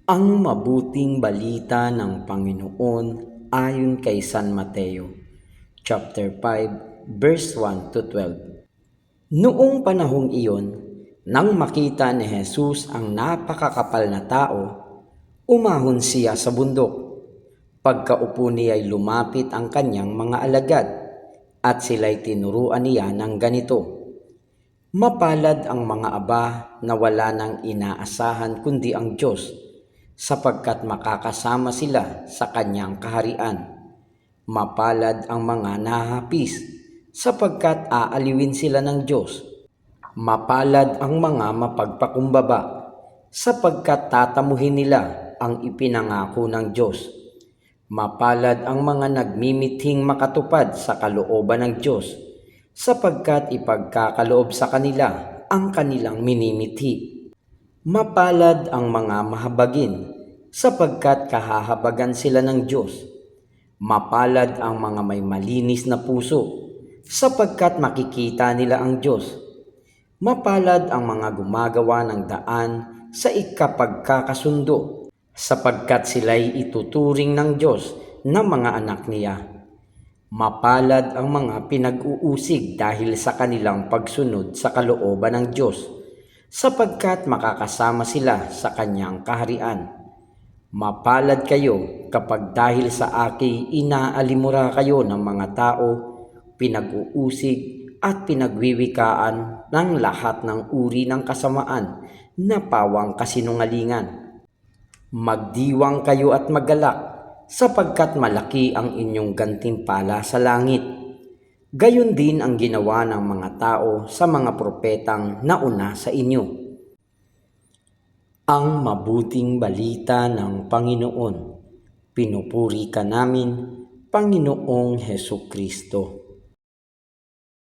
Ang mabuting balita ng Panginoon ayon kay San Mateo, chapter 5, verse 1 to 12. Noong panahong iyon, nang makita ni Jesus ang napakakapal na tao, umahon siya sa bundok. Pagkaupo niya ay lumapit ang kanyang mga alagad, at sila'y tinuruan niya ng ganito: Mapalad ang mga aba na wala nang inaasahan kundi ang Diyos, sapagkat makakasama sila sa kanyang kaharian. Mapalad ang mga nahapis, sapagkat aaliwin sila ng Diyos. Mapalad ang mga mapagpakumbaba, sapagkat tatamuhin nila ang ipinangako ng Diyos. Mapalad ang mga nagmimithing makatupad sa kalooban ng Diyos, sapagkat ipagkakaloob sa kanila ang kanilang minimithi. Mapalad ang mga mahabagin, sapagkat kahahabagan sila ng Diyos. Mapalad ang mga may malinis na puso, sapagkat makikita nila ang Diyos. Mapalad ang mga gumagawa ng daan sa ikapagkakasundo, sapagkat sila'y ituturing ng Diyos na mga anak niya. Mapalad ang mga pinag-uusig dahil sa kanilang pagsunod sa kalooban ng Diyos, sapagkat makakasama sila sa kanyang kaharian. Mapalad kayo kapag dahil sa akin inaalimura kayo ng mga tao, pinag-uusig at pinagwiwikaan ng lahat ng uri ng kasamaan na pawang kasinungalingan. Magdiwang kayo at magalak, sapagkat malaki ang inyong gantimpala sa langit. Gayon din ang ginawa ng mga tao sa mga propetang nauna sa inyo. Ang mabuting balita ng Panginoon. Pinupuri ka namin, Panginoong Hesukristo.